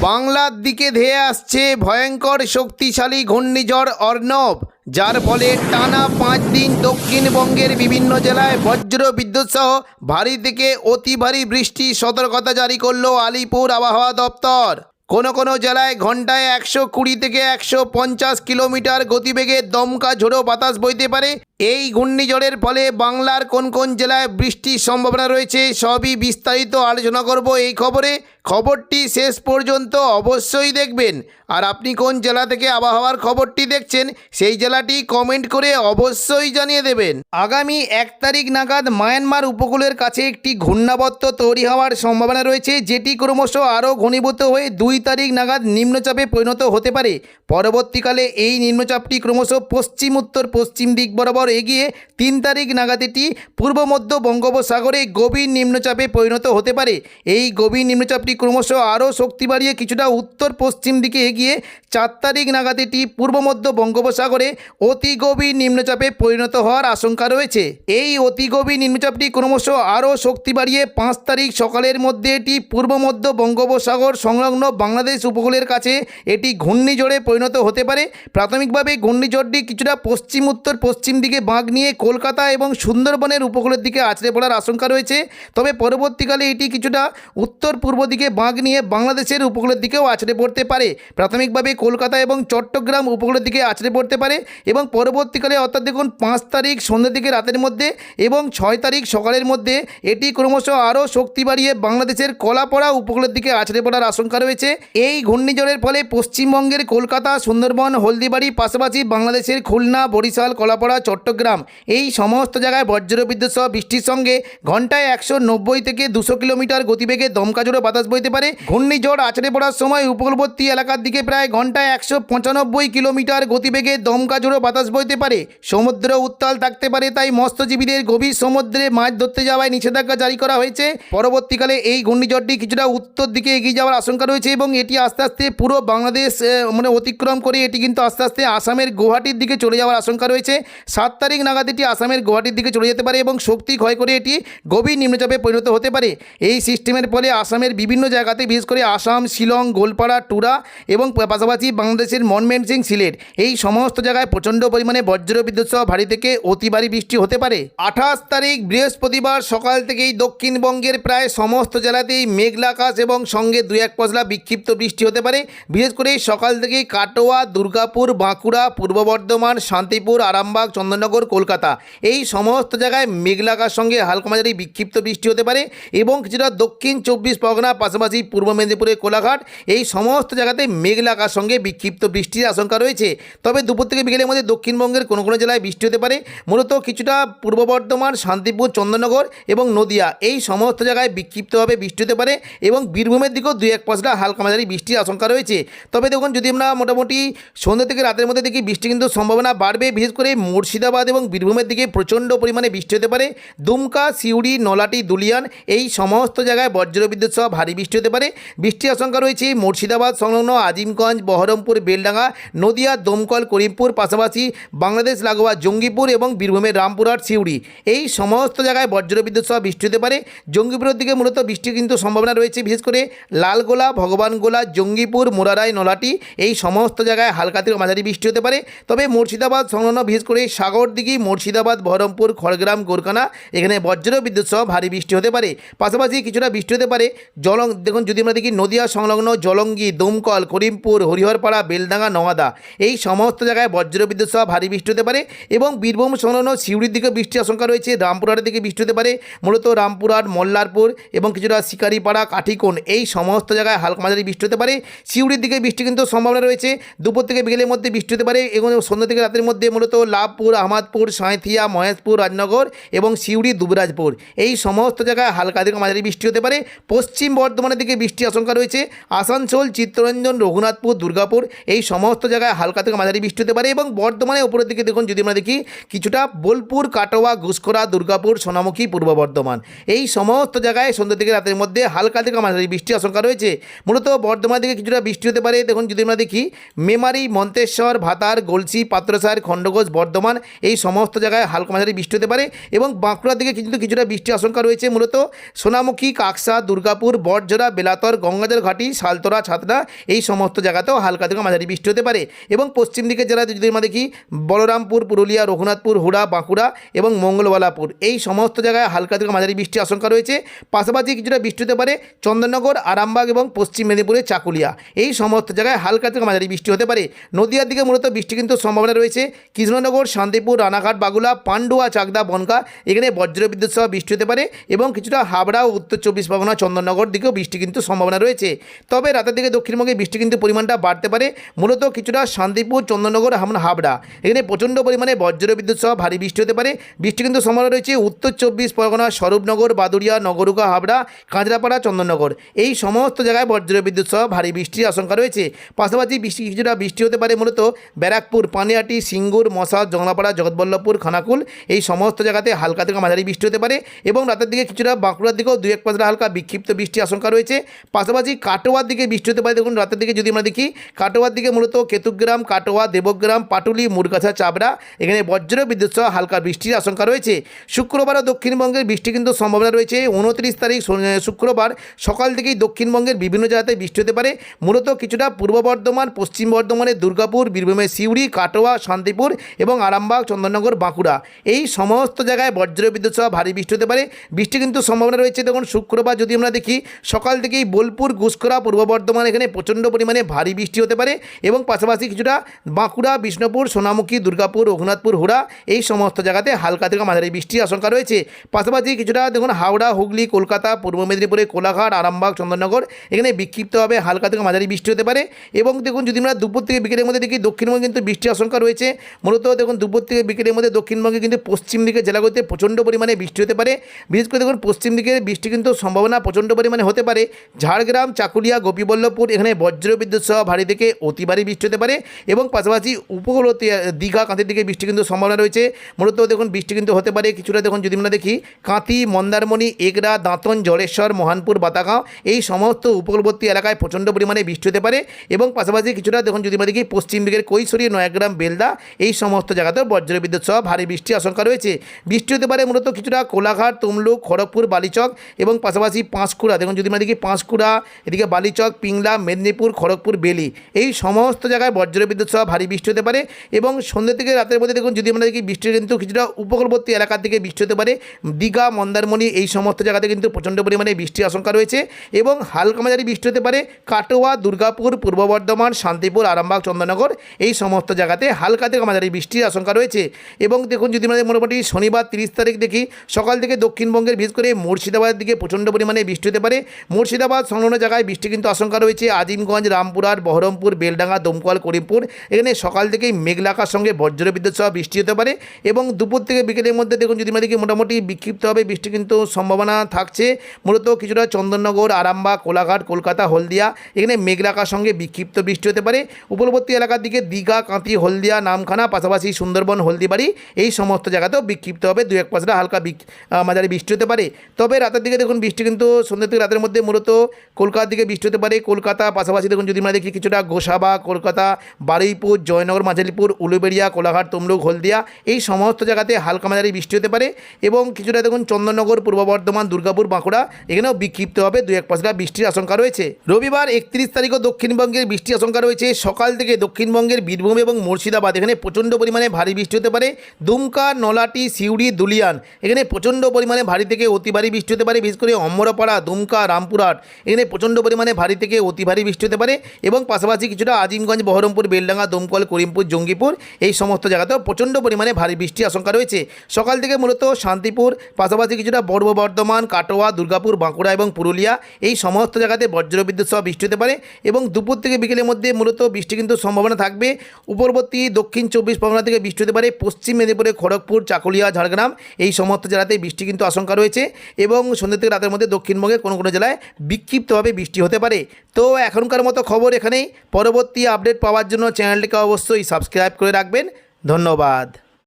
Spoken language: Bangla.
বাংলার দিকে ধেয়ে আসছে ভয়ঙ্কর শক্তিশালী ঘূর্ণিঝড় অর্ণব, যার ফলে টানা 5 দিন দক্ষিণবঙ্গের বিভিন্ন জেলায় বজ্র বিদ্যুৎ সহ ভারী থেকে অতি ভারী বৃষ্টির সতর্কতা জারি করল আলিপুর আবহাওয়া দপ্তর। কোনো জেলায় ঘন্টায় 120 থেকে 150 কিলোমিটার গতিবেগে দমকা ঝোড়ো বাতাস বইতে পারে। এই ঘূর্ণিঝড়ের ফলে বাংলার কোন জেলায় বৃষ্টির সম্ভাবনা রয়েছে সবই বিস্তারিত আলোচনা করব এই খবরে। খবরটি শেষ পর্যন্ত অবশ্যই দেখবেন। আর আপনি কোন জেলা থেকে আবহাওয়ার খবরটি দেখছেন সেই জেলাটি কমেন্ট করে অবশ্যই জানিয়ে দেবেন। আগামী 1 তারিখ নাগাদ মায়ানমার উপকূলের কাছে একটি ঘূর্ণাবর্ত তৈরি হওয়ার সম্ভাবনা রয়েছে, যেটি ক্রমশ আরও ঘনীভূত হয়ে 2 তারিখ নাগাদ নিম্নচাপে পরিণত হতে পারে। পরবর্তীকালে এই নিম্নচাপটি ক্রমশ পশ্চিম উত্তর পশ্চিম দিক বরাবর এগিয়ে 3 তারিখ নাগাদ এটি পূর্ব মধ্য বঙ্গোপসাগরে গভীর নিম্নচাপে পরিণত হতে পারে। এই গভীর নিম্নচাপটি ক্রমশ আরও শক্তি বাড়িয়ে কিছুটা উত্তর পশ্চিম দিকে এগিয়ে 4 তারিখ নাগাদ এটি পূর্ব মধ্য বঙ্গোপসাগরে অতি গভীর নিম্নচাপে পরিণত হওয়ার আশঙ্কা রয়েছে। এই অতি গভীর নিম্নচাপটি ক্রমশ আরও শক্তি বাড়িয়ে 5 তারিখ সকালের মধ্যে এটি পূর্ব মধ্য বঙ্গোপসাগর সংলগ্ন বাংলাদেশ উপকূলের কাছে এটি ঘূর্ণিঝড়ে পরিণত হতে পারে। প্রাথমিকভাবে ঘূর্ণিঝড়টি কিছুটা পশ্চিম উত্তর পশ্চিম দিকে বাঁক নিয়ে কলকাতা এবং সুন্দরবনের উপকূলের দিকে আছড়ে পড়ার আশঙ্কা রয়েছে। তবে পরবর্তীকালে এটি কিছুটা উত্তর পূর্ব দিকে বাঁক নিয়ে বাংলাদেশের উপকূলের দিকেও আছড়ে পড়তে পারে। প্রাথমিকভাবে কলকাতা এবং চট্টগ্রাম উপকূলের দিকে আছড়ে পড়তে পারে এবং পরবর্তীকালে অর্থাৎ দেখুন 5 তারিখ সন্ধ্যের দিকে রাতের মধ্যে এবং 6 তারিখ সকালের মধ্যে এটি ক্রমশ আরও শক্তি বাড়িয়ে বাংলাদেশের কলাপাড়া উপকূলের দিকে আছড়ে পড়ার আশঙ্কা রয়েছে। এই ঘূর্ণিঝড়ের ফলে পশ্চিমবঙ্গের কলকাতা, সুন্দরবন, হলদিবাড়ি, পাশাপাশি বাংলাদেশের খুলনা, বরিশাল, কলাপাড়া, চট্টগ্রাম এই সমস্ত জায়গায় বজ্রবিদ্যুৎ সহ বৃষ্টির সঙ্গে ঘন্টায় 190 থেকে 200 কিলোমিটার গতিবেগে দমকা ঝোড়ো বাতাস বইতে পারে। ঘূর্ণিঝড় আছড়ে পড়ার সময় উপকূলবর্তী এলাকার দিকে প্রায় ঘন্টায় 195 কিলোমিটার গতিবেগে দমকা ঝোড়ো বাতাস বইতে পারে। সমুদ্র উত্তাল থাকতে পারে, তাই মৎস্যজীবীদের গভীর সমুদ্রে মাছ ধরতে যাওয়ায় নিষেধাজ্ঞা জারি করা হয়েছে। পরবর্তীকালে এই ঘূর্ণিঝড়টি কিছুটা উত্তর দিকে এগিয়ে যাওয়ার আশঙ্কা রয়েছে এবং এটি আস্তে আস্তে পুরো বাংলাদেশ অতিক্রম করে এটি কিন্তু আস্তে আস্তে আসামের গুয়াহাটির দিকে চলে যাওয়ার আশঙ্কা রয়েছে। 7 তারিখ নাগাদ এটি আসামের গুয়াহাটির দিকে চলে যেতে পারে এবং শক্তি ক্ষয় করে এটি গভীর নিম্নচাপে পরিণত হতে পারে। এই সিস্টেমের ফলে আসামের বিভিন্ন জায়গাতে বিশেষ করে আসাম, শিলং, গোলপাড়া, টুরা এবং পাশাপাশি বাংলাদেশের ময়মনসিংহ, সিলেট এই সমস্ত জায়গায় প্রচণ্ড পরিমাণে বজ্রবিদ্যুৎ সহ ভারী থেকে অতি ভারী বৃষ্টি হতে পারে। 28 তারিখ বৃহস্পতিবার সকাল থেকেই দক্ষিণবঙ্গের প্রায় সমস্ত জেলাতেই মেঘলা আকাশ এবং সঙ্গে 2-1 পশলা বিক্ষিপ্ত বৃষ্টি হতে পারে। বিশেষ করে সকাল থেকেই কাটোয়া, দুর্গাপুর, বাঁকুড়া, পূর্ব বর্ধমান, শান্তিপুর, আরামবাগ, চন্দননগর, কলকাতা এই সমস্ত জায়গায় মেঘলা আকাশ সঙ্গে হালকা মাঝারি বিক্ষিপ্ত বৃষ্টি হতে পারে এবং কিছুটা দক্ষিণ 24 পরগনা, পাশাপাশি পূর্ব মেদিনীপুরের কোলাঘাট এই সমস্ত জায়গাতে মেঘলা আকাশ সঙ্গে বিক্ষিপ্ত বৃষ্টির আশঙ্কা রয়েছে। তবে দুপুর থেকে বিকেলের মধ্যে দক্ষিণবঙ্গের কোনো জেলায় বৃষ্টি হতে পারে। মূলত কিছুটা পূর্ব বর্ধমান, শান্তিপুর, চন্দননগর এবং নদিয়া এই সমস্ত জায়গায় বিক্ষিপ্তভাবে বৃষ্টি হতে পারে এবং বীরভূমের দিকেও 2-1 পশলা হালকা মাঝারি বৃষ্টির আশঙ্কা রয়েছে। তবে দেখুন যদি আমরা মোটামুটি সন্ধ্যা থেকে রাতের মধ্যে দেখি বৃষ্টি কিন্তু সম্ভাবনা বাড়বে। বিশেষ করে মুর্শিদাবাদ এবং বীরভূমের দিকে প্রচণ্ড পরিমাণে বৃষ্টি হতে পারে। দুমকা, সিউড়ি, নলাটি, দুলিয়ান এই সমস্ত জায়গায় বজ্রবিদ্যুৎ সহ ভারী বৃষ্টি হতে পারে। বৃষ্টির আশঙ্কা রয়েছে মুর্শিদাবাদ সংলগ্ন আজিমগঞ্জ, বহরমপুর, বেলডাঙ্গা, নদিয়া, দমকল, করিমপুর, পাশাপাশি বাংলাদেশ লাগোয়া জঙ্গিপুর এবং বীরভূমের রামপুরহাট, সিউড়ি এই সমস্ত জায়গায় বজ্রবিদ্যুৎ সহ বৃষ্টি হতে পারে। জঙ্গিপুরের দিকে মূলত বৃষ্টির কিন্তু সম্ভাবনা রয়েছে। বিশেষ করে লালগোলা, ভগবানগোলা, জঙ্গিপুর, মোরারাই, নলাটি এই সমস্ত জায়গায় হালকা থেকে মাঝারি বৃষ্টি হতে পারে। তবে মুর্শিদাবাদ সংলগ্ন বিশেষ করে সাগরদিঘি, মুর্শিদাবাদ, বহরমপুর, খড়গ্রাম, গোরখানা এখানে বজ্রবিদ্যুৎ সহ ভারী বৃষ্টি হতে পারে। পাশাপাশি কিছুটা বৃষ্টি হতে পারে দেখুন যদি আমরা দেখি নদিয়া সংলগ্ন জলঙ্গি, দমকল, করিমপুর, হরিহরপাড়া, বেলডাঙ্গা, নওয়াদা এই সমস্ত জায়গায় বজ্রবিদ্যুৎ সহ ভারী বৃষ্টি হতে পারে এবং বীরভূম সংলগ্ন সিউড়ির দিকে বৃষ্টির আশঙ্কা রয়েছে। রামপুরহাটের দিকে বৃষ্টি হতে পারে। মূলত রামপুরহাট, মল্লারপুর এবং কিছুটা শিকারিপাড়া, কাঠিকোণ এই সমস্ত জায়গায় হালকা মাঝারি বৃষ্টি হতে পারে। সিউড়ির দিকে বৃষ্টি কিন্তু সম্ভাবনা রয়েছে। দুপুর থেকে বিকেলের মধ্যে বৃষ্টি হতে পারে এবং সন্ধ্যা থেকে রাতের মধ্যে মূলত লাভপুর, আহমদপুর, সাঁইথিয়া, মহেশপুর, রাজনগর এবং সিউড়ি, দুবরাজপুর এই সমস্ত জায়গায় হালকা থেকে মাঝারি বৃষ্টি হতে পারে। পশ্চিম বর্ধমানের দিকে বৃষ্টির আশঙ্কা রয়েছে। আসানসোল, চিত্তরঞ্জন, রঘুনাথপুর, দুর্গাপুর এই সমস্ত জায়গায় হালকা থেকে মাঝারি বৃষ্টি হতে পারে এবং বর্ধমানের উপরের দিকে দেখুন যদি আমরা দেখি কিছুটা বোলপুর, কাটোয়া, ঘুষখোরা, দুর্গাপুর, সোনামুখী, পূর্ব বর্ধমান এই সমস্ত জায়গায় সন্ধ্যা থেকে রাতের মধ্যে হালকা থেকে মাঝারি বৃষ্টির আশঙ্কা রয়েছে। মূলত বর্ধমানের দিকে কিছুটা বৃষ্টি হতে পারে। দেখুন যদি আমরা দেখি মেমারি, মন্তেশ্বর, ভাতার, গলসি, পাত্রসার, খণ্ডঘোষ, বর্ধমান এই সমস্ত জায়গায় হালকা মাঝারি বৃষ্টি হতে পারে এবং বাঁকুড়ার দিকে কিছুটা বৃষ্টির আশঙ্কা রয়েছে। মূলত সোনামুখী, কাকসা, দুর্গাপুর, বড় বটঝরা, বেলাতর, গঙ্গাজল ঘাটি, সালতোরা, ছাতনা এই সমস্ত জায়গাতেও হালকা থেকে মাঝারি বৃষ্টি হতে পারে। এবং পশ্চিম দিকের জেলায় যদি আমরা দেখি বলরামপুর, পুরুলিয়া, রঘুনাথপুর, হুড়া, বাঁকুড়া এবং মঙ্গলবালাপুর এই সমস্ত জায়গায় হালকা থেকে মাঝারি বৃষ্টির আশঙ্কা রয়েছে। পাশাপাশি কিছুটা বৃষ্টি হতে পারে চন্দননগর, আরামবাগ এবং পশ্চিম মেদিনীপুরের চাকুলিয়া এই সমস্ত জায়গায় হালকা থেকে মাঝারি বৃষ্টি হতে পারে। নদিয়ার দিকে মূলত বৃষ্টি কিন্তু সম্ভাবনা রয়েছে। কৃষ্ণনগর, শান্তিপুর, রানাঘাট, বাগুলা, পান্ডুয়া, চাকদা, বনগা এখানে বজ্রবিদ্যুৎ সহ বৃষ্টি হতে পারে এবং কিছুটা হাবড়া ও উত্তর 24 পরগনা, চন্দননগর দিকেও বৃষ্টি কিন্তু সম্ভাবনা রয়েছে। তবে রাতের দিকে দক্ষিণবঙ্গে বৃষ্টি কিন্তু পরিমাণটা বাড়তে পারে। মূলত কিছুটা শান্তিপুর, চন্দননগর, হাবড়া এখানে প্রচণ্ড পরিমাণে বজ্রবিদ্যুৎ সহ ভারী বৃষ্টি হতে পারে। বৃষ্টি কিন্তু সম্ভাবনা রয়েছে উত্তর 24 পরগনা, স্বরূপনগর, বাদুড়িয়া, নগরুকা, হাবড়া, কাঁচরাপাড়া, চন্দননগর এই সমস্ত জায়গায় বজ্রবিদ্যুৎ সহ ভারী বৃষ্টির আশঙ্কা রয়েছে। পাশাপাশি কিছুটা বৃষ্টি হতে পারে মূলত ব্যারাকপুর, পানিহাটি, সিঙ্গুর, মশা, জংলাপাড়া, জগৎবল্লভপুর, খানাকুল এই সমস্ত জায়গাতে হালকা থেকে মাঝারি বৃষ্টি হতে পারে। এবং রাতের দিকে কিছুটা বাঁকুড়ার দিকেও 2-1 পাঁচটা হালকা বিক্ষিপ্ত বৃষ্টির আশঙ্কা রয়েছে। পাশাপাশি কাটোয়ার দিকে বৃষ্টি হতে পারে। দেখুন রাতের দিকে যদি আমরা দেখি কাটোয়ার দিকে মূলত কেতুগ্রাম, কাটোয়া, দেবগ্রাম, পাটুলি, মুরগাছা, চাবড়া এখানে বজ্র বিদ্যুৎ সহ হালকা বৃষ্টির আশঙ্কা রয়েছে। শুক্রবারও দক্ষিণবঙ্গের বৃষ্টি কিন্তু সম্ভাবনা রয়েছে। 29 তারিখ শুক্রবার সকাল থেকেই দক্ষিণবঙ্গের বিভিন্ন জায়গাতে বৃষ্টি হতে পারে। মূলত কিছুটা পূর্ব বর্ধমান, পশ্চিম বর্ধমানের দুর্গাপুর, বীরভূমের সিউড়ি, কাটোয়া, শান্তিপুর এবং আরামবাগ, চন্দননগর, বাঁকুড়া এই সমস্ত জায়গায় বজ্রবিদ্যুৎ সহ ভারী বৃষ্টি হতে পারে। বৃষ্টি কিন্তু সম্ভাবনা রয়েছে। দেখুন শুক্রবার যদি আমরা দেখি সকাল থেকেই বোলপুর, গুসকরা, পূর্ব বর্ধমান এখানে প্রচণ্ড পরিমাণে ভারী বৃষ্টি হতে পারে এবং পাশাপাশি কিছুটা বাঁকুড়া, বিষ্ণুপুর, সোনামুখী, দুর্গাপুর, রঘুনাথপুর, হুড়া এই সমস্ত জায়গাতে হালকা থেকে মাঝারি বৃষ্টির আশঙ্কা রয়েছে। পাশাপাশি কিছুটা দেখুন হাওড়া, হুগলি, কলকাতা, পূর্ব মেদিনীপুরে কোলাঘাট, আরামবাগ, চন্দননগর এখানে বিক্ষিপ্তভাবে হালকা থেকে মাঝারি বৃষ্টি হতে পারে। এবং দেখুন যদি আমরা দুপুর থেকে বিকেলের মধ্যে দেখি দক্ষিণবঙ্গে কিন্তু বৃষ্টির আশঙ্কা রয়েছে। মূলত দেখুন দুপুর থেকে বিকেলের মধ্যে দক্ষিণবঙ্গে কিন্তু পশ্চিম দিকের জেলাগুলিতে প্রচণ্ড পরিমাণে বৃষ্টি হতে পারে। বিশেষ করে দেখুন পশ্চিম দিকের বৃষ্টি কিন্তু সম্ভাবনা প্রচণ্ড পরিমাণে হতে পারে। ঝাড়গ্রাম, চাকুলিয়া, গোপীবল্লভপুর এখানে বজ্রবিদ্যুৎ সহ ভারী থেকে অতি ভারী বৃষ্টি হতে পারে। এবং পাশাপাশি উপকূলবর্তী দীঘা, কাঁথির দিকে বৃষ্টি কিন্তু সম্ভাবনা রয়েছে। মূলত দেখুন বৃষ্টি কিন্তু হতে পারে কিছুটা। দেখুন যদি আমরা দেখি কাঁথি, মন্দারমণি, এগরা, দাঁতন, জলেশ্বর, মহানপুর, বাতাগাঁও এই সমস্ত উপকূলবর্তী এলাকায় প্রচণ্ড পরিমাণে বৃষ্টি হতে পারে। এবং পাশাপাশি কিছুটা দেখুন যদি আমরা দেখি পশ্চিম দিকের কৈশোরী, নয়াগ্রাম, বেলদা এই সমস্ত জায়গাতেও বজ্রবিদ্যুৎ সহ ভারী বৃষ্টির আশঙ্কা রয়েছে। বৃষ্টি হতে পারে মূলত কিছুটা কোলাঘাট, তমলুক, খড়গপুর, বালিচক এবং পাশাপাশি পাঁশকুড়া। দেখুন যদি আমরা দেখি পাঁশকুড়া, এদিকে বালিচক, পিংলা, মেদিনীপুর, খড়গপুর, বেলি এই সমস্ত জায়গায় বজ্রবিদ্যুৎ সহ ভারী বৃষ্টি হতে পারে। এবং সন্ধ্যে থেকে রাতের মধ্যে দেখুন যদি আমরা দেখি বৃষ্টি কিন্তু কিছুটা উপকূলবর্তী এলাকার দিকে বৃষ্টি হতে পারে। দীঘা, মন্দারমণি এই সমস্ত জায়গাতে কিন্তু প্রচণ্ড পরিমাণে বৃষ্টির আশঙ্কা রয়েছে। এবং হালকা মাঝারি বৃষ্টি হতে পারে কাটোয়া, দুর্গাপুর, পূর্ব বর্ধমান, শান্তিপুর, আরামবাগ, চন্দননগর এই সমস্ত জায়গাতে হালকা থেকে মাঝারি বৃষ্টির আশঙ্কা রয়েছে। এবং দেখুন যদি আমরা মোটামুটি শনিবার 30 তারিখ দেখি সকাল থেকে দক্ষিণবঙ্গের বিশেষ করে মুর্শিদাবাদের দিকে প্রচণ্ড পরিমাণে বৃষ্টি হতে পারে। মুর্শিদাবাদ সংলগ্ন জায়গায় বৃষ্টি কিন্তু আশঙ্কা রয়েছে। আজিমগঞ্জ, রামপুরহাট, বহরমপুর, বেলডাঙ্গা, দমকল, করিমপুর এখানে সকাল থেকেই মেঘলাকার সঙ্গে বজ্রবিদ্যুৎ সহ বৃষ্টি হতে পারে। এবং দুপুর থেকে বিকেলের মধ্যে দেখুন যদি আমরা দেখি মোটামুটি বিক্ষিপ্তভাবে বৃষ্টি কিন্তু সম্ভাবনা থাকছে। মূলত কিছুটা চন্দননগর, আরামবাগ, কোলাঘাট, কলকাতা, হলদিয়া এখানে মেঘলাকার সঙ্গে বিক্ষিপ্ত বৃষ্টি হতে পারে। উপকূলবর্তী এলাকার দিকে দীঘা, কাঁথি, হলদিয়া, নামখানা পাশাপাশি সুন্দরবন, হলদিবাড়ি এই সমস্ত জায়গাতেও বিক্ষিপ্তভাবে 2-1 পাঁচটা হালকা মাঝারি বৃষ্টি হতে পারে। তবে রাতের দিকে দেখুন বৃষ্টি কিন্তু সন্ধ্যা থেকে রাতের মধ্যে মূলত কলকাতার দিকে বৃষ্টি হতে পারে। কলকাতা পাশাপাশি দেখুন যদি আমরা দেখি কিছুটা গোসাবা, কলকাতা, বারুইপুর, জয়নগর, মাঝালিপুর, উলুবেড়িয়া, কোলাঘাট, তমলুক, হলদিয়া এই সমস্ত জায়গাতে হালকা মাঝারি বৃষ্টি হতে পারে। এবং কিছুটা দেখুন চন্দননগর, পূর্ব বর্ধমান, দুর্গাপুর, বাঁকুড়া এখানেও বিক্ষিপ্তভাবে 2-1 পাঁচটা বৃষ্টির আশঙ্কা রয়েছে। রবিবার 31 তারিখও দক্ষিণবঙ্গের বৃষ্টির আশঙ্কা রয়েছে। সকাল থেকে দক্ষিণবঙ্গের বীরভূম এবং মুর্শিদাবাদ এখানে প্রচণ্ড পরিমাণে ভারী বৃষ্টি হতে পারে। দুমকা, নলাটি, সিউড়ি, দুলিয়ান এখানে প্রচণ্ড পরিমাণে ভারী থেকে অতি ভারী বৃষ্টি হতে পারে। বিশেষ করে অমরপাড়া, দুমকা, রামপুরহাট এখানে প্রচণ্ড পরিমাণে ভারী থেকে অতি ভারী বৃষ্টি হতে পারে। এবং পাশাপাশি কিছুটা আজিমগঞ্জ, বহরমপুর, বেলডাঙ্গা, দমকল, করিমপুর, জঙ্গিপুর এই সমস্ত জায়গাতেও প্রচণ্ড পরিমাণে ভারী বৃষ্টির আশঙ্কা রয়েছে। সকাল থেকে মূলত শান্তিপুর পাশাপাশি কিছুটা পূর্ব বর্ধমান, কাটোয়া, দুর্গাপুর, বাঁকুড়া এবং পুরুলিয়া এই সমস্ত জায়গাতে বজ্রবিদ্যুৎ সহ বৃষ্টি হতে পারে। এবং দুপুর থেকে বিকেলের মধ্যে মূলত বৃষ্টি কিন্তু সম্ভাবনা থাকবে। উপরবর্তী দক্ষিণ 24 পরগনা থেকে বৃষ্টি হতে পারে। পশ্চিম মেদিনীপুরে খড়গপুর, চাকুলিয়া, ঝাড়গ্রাম এই সমস্ত জেলাতে বৃষ্টি কিন্তু আশঙ্কা রয়েছে। এবং সন্ধ্যা থেকে রাতের মধ্যে দক্ষিণবঙ্গে কোনো কোনো জেলায় বিক্ষিপ্তভাবে বৃষ্টি হতে পারে। তো এখনকার মতো খবর এখানেই। পরবর্তী আপডেট পাওয়ার জন্য চ্যানেলটিকে অবশ্যই সাবস্ক্রাইব করে রাখবেন। ধন্যবাদ।